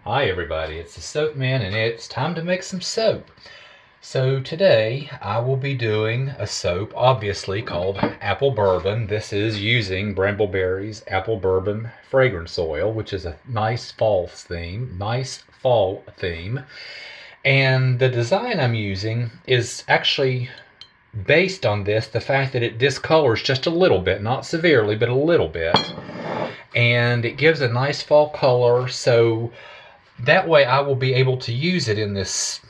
Hi everybody, it's the Soap Man and it's time to make some soap. So today I will be doing a soap obviously called Apple Bourbon. This is using Brambleberry's Apple Bourbon Fragrance Oil, which is a nice fall theme. And the design I'm using is actually based on the fact that it discolors just a little bit, not severely, but a little bit. And it gives a nice fall color, so that way I will be able to use it in this.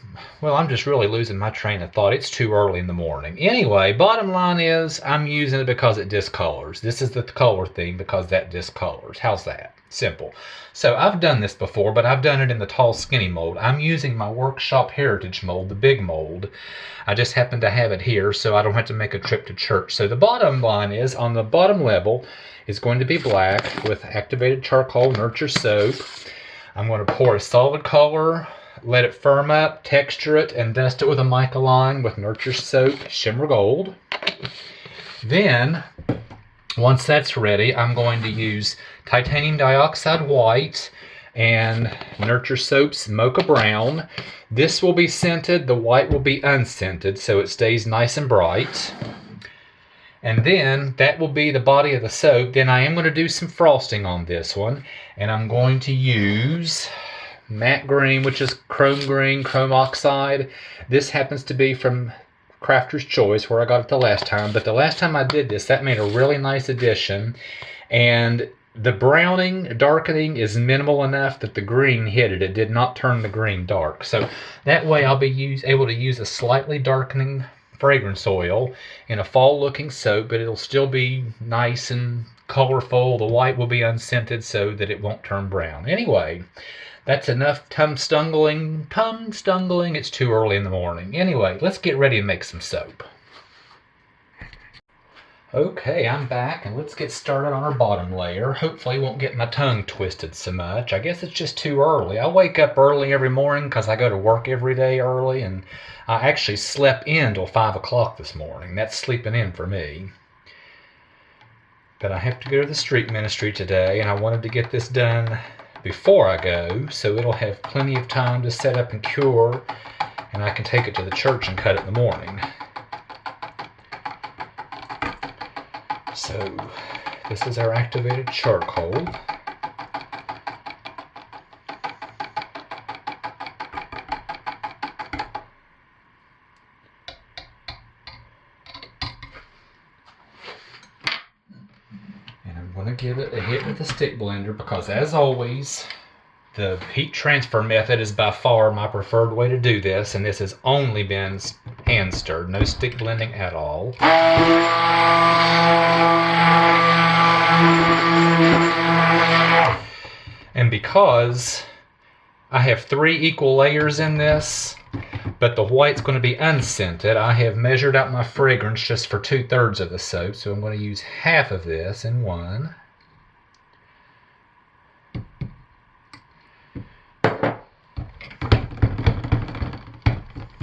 Well, I'm just really losing my train of thought. It's too early in the morning. Anyway, bottom line is I'm using it because it discolors. This is the color theme because that discolors. How's that? Simple. So I've done this before, but I've done it in the tall skinny mold. I'm using my Workshop Heritage mold, the big mold. I just happen to have it here so I don't have to make a trip to church. So the bottom line is on the bottom level is going to be black with activated charcoal nurture soap. I'm going to pour a solid color, let it firm up, texture it, and dust it with a mica line with Nurture Soap Shimmer Gold. Then, once that's ready, I'm going to use titanium dioxide white and Nurture Soap's Mocha Brown. This will be scented, the white will be unscented, so it stays nice and bright. And then that will be the body of the soap. Then I am going to do some frosting on this one. And I'm going to use matte green, which is chrome oxide. This happens to be from Crafter's Choice, where I got it the last time. But the last time I did this, that made a really nice addition. And the darkening is minimal enough that the green hit it. It did not turn the green dark. So that way I'll be able to use a slightly darkening fragrance oil in a fall looking soap, but it'll still be nice and colorful. The white will be unscented so that it won't turn brown. Anyway, that's enough tongue stungling. It's too early in the morning. Anyway, let's get ready to make some soap. Okay, I'm back and let's get started on our bottom layer. Hopefully I won't get my tongue twisted so much. I guess it's just too early. I wake up early every morning because I go to work every day early, and I actually slept in till 5 o'clock this morning. That's sleeping in for me. But I have to go to the street ministry today, and I wanted to get this done before I go so it'll have plenty of time to set up and cure, and I can take it to the church and cut it in the morning. So this is our activated charcoal. And I'm going to give it a hit with the stick blender because, as always, the heat transfer method is by far my preferred way to do this, and this has only been hand stirred, no stick blending at all. And because I have 3 equal layers in this, but the white's going to be unscented, I have measured out my fragrance just for 2/3 of the soap, so I'm going to use half of this in one.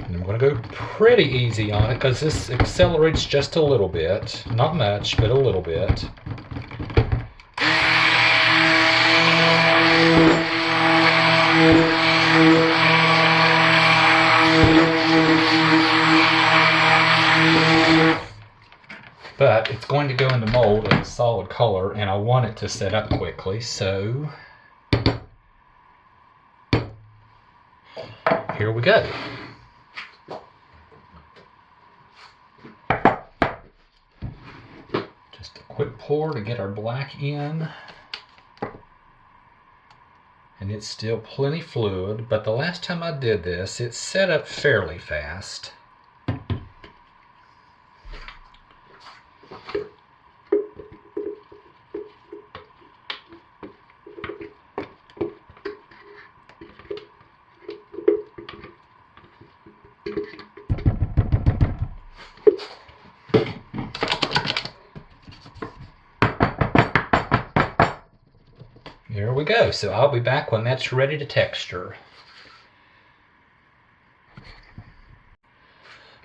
I'm going to go pretty easy on it because this accelerates just a little bit. Not much, but a little bit. But it's going to go in the mold in a solid color, and I want it to set up quickly, so here we go. Just a quick pour to get our black in. And it's still plenty fluid, but the last time I did this, it set up fairly fast. There we go. So I'll be back when that's ready to texture.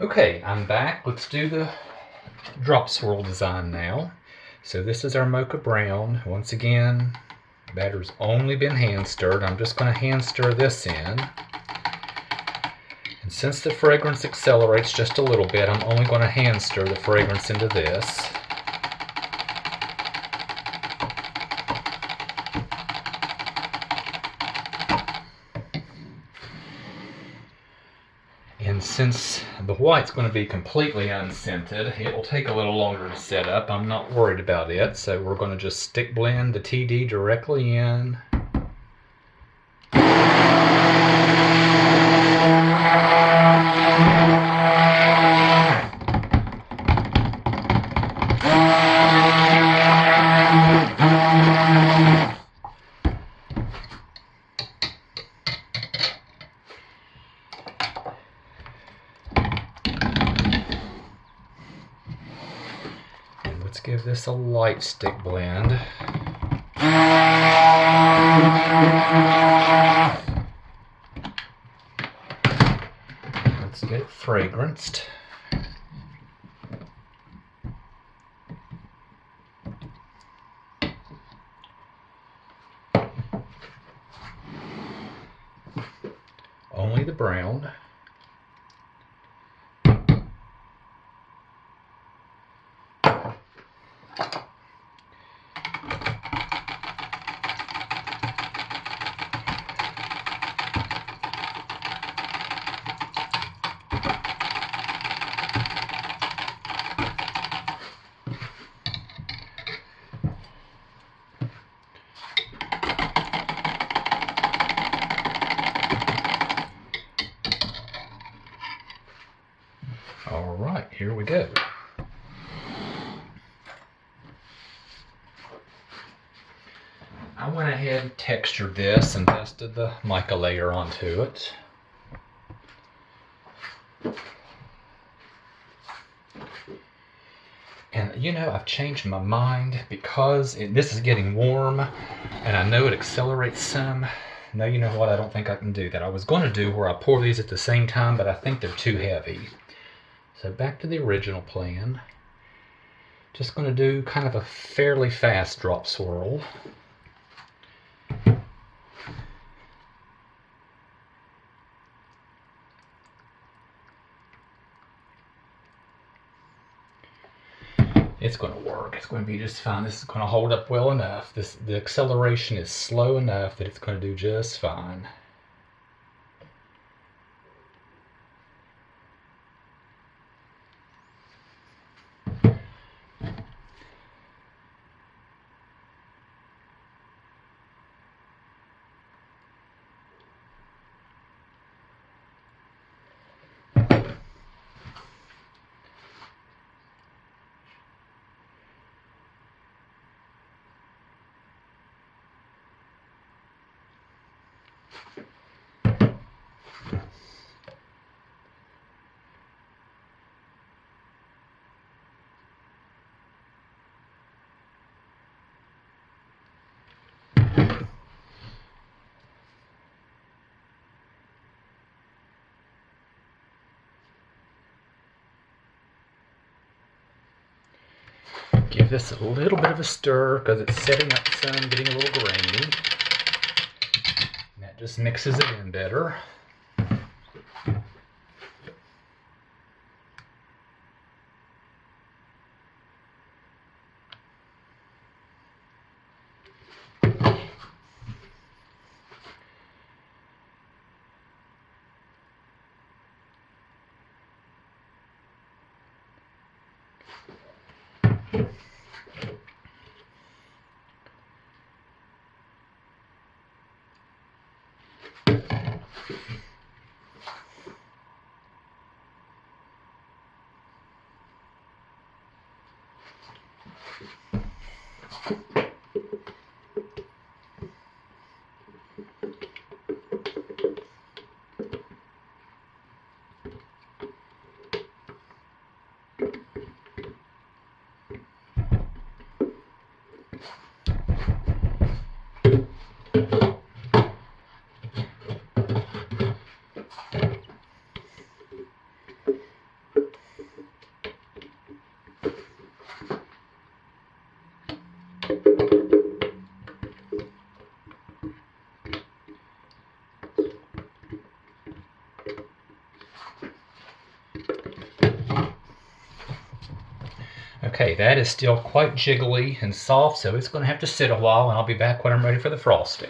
Okay, I'm back. Let's do the drop swirl design now. So this is our Mocha Brown. Once again, Batter's only been hand stirred. I'm just going to hand stir this in. And since the fragrance accelerates just a little bit, I'm only going to hand stir the fragrance into this. And since the white's going to be completely unscented, it will take a little longer to set up. I'm not worried about it, so we're going to just stick blend the TD directly in. Let's give this a light stick blend. Let's get it fragranced. Only the brown. All right, here we go. I went ahead and textured this and dusted the mica layer onto it. And you know, I've changed my mind because this is getting warm and I know it accelerates some. No, you know what, I don't think I can do that. I was going to do where I pour these at the same time, but I think they're too heavy. So back to the original plan. Just going to do kind of a fairly fast drop swirl. It's going to work. It's going to be just fine. This is going to hold up well enough. The acceleration is slow enough that it's going to do just fine. Give this a little bit of a stir because it's setting up some, getting a little grainy. And that just mixes it in better. Okay, that is still quite jiggly and soft, so it's going to have to sit a while, and I'll be back when I'm ready for the frosting.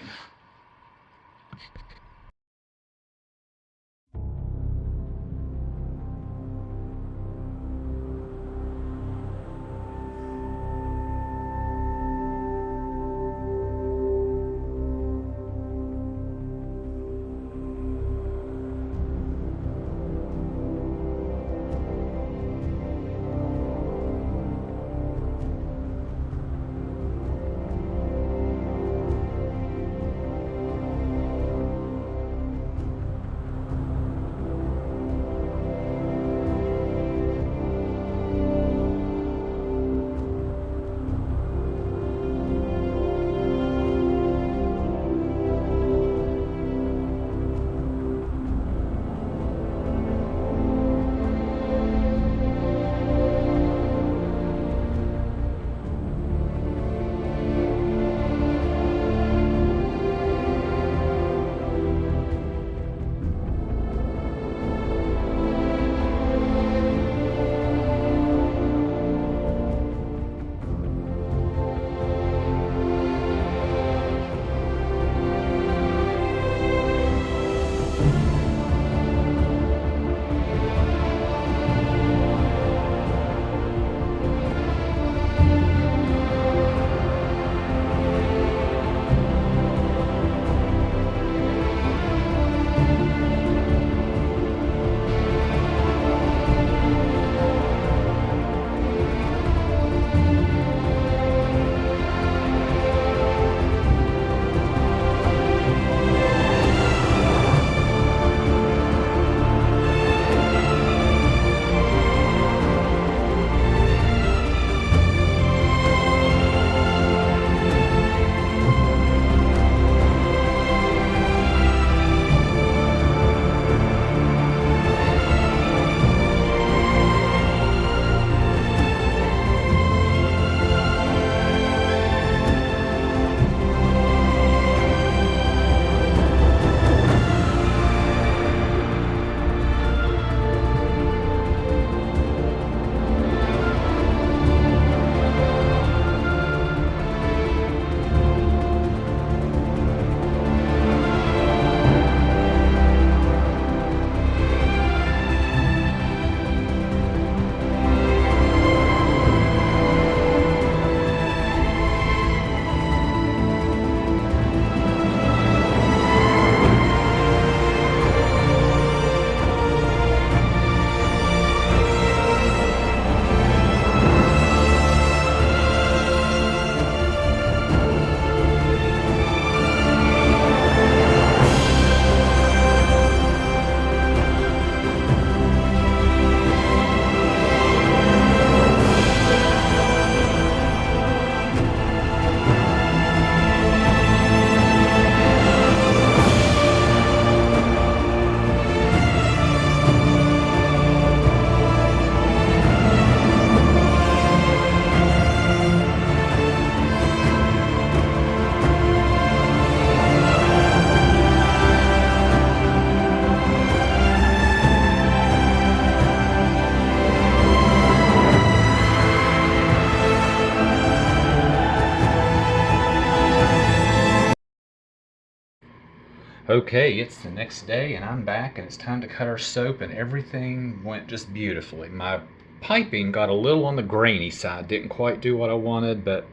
Okay, it's the next day and I'm back and it's time to cut our soap, and everything went just beautifully. My piping got a little on the grainy side, didn't quite do what I wanted, but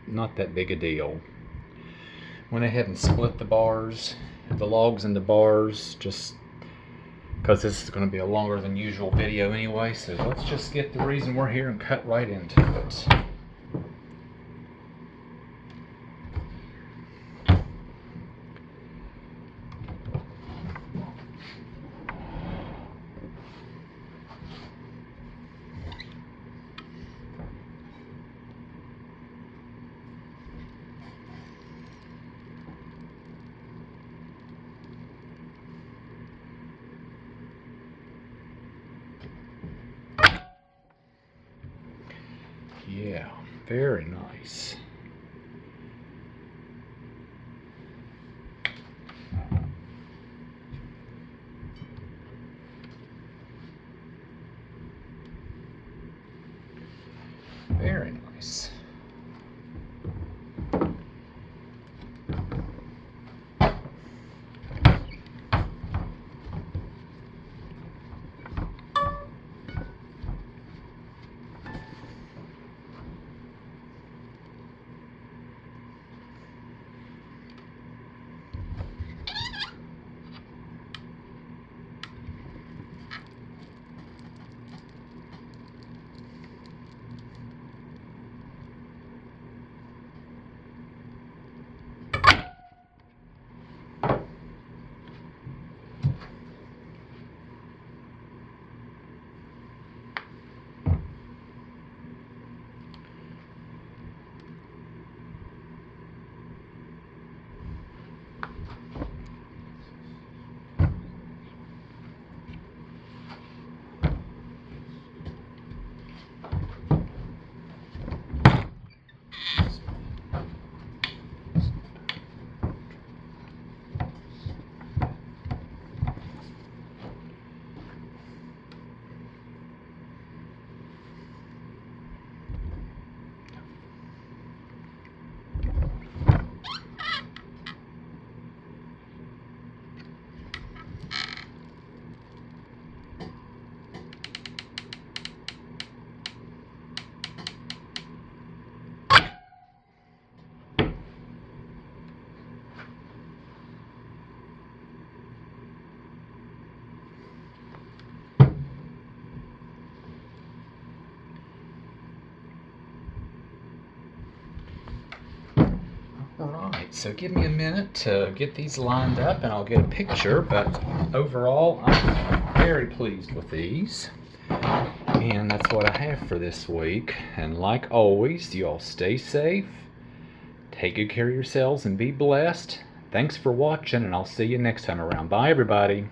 not that big a deal. Went ahead and split the bars, the logs into bars, just because this is going to be a longer than usual video anyway, so let's just get the reason we're here and cut right into it. Yeah, very nice. Very So give me a minute to get these lined up and I'll get a picture, but overall I'm very pleased with these. And that's what I have for this week. And like always, you all stay safe, take good care of yourselves, and be blessed. Thanks for watching, and I'll see you next time around. Bye, everybody.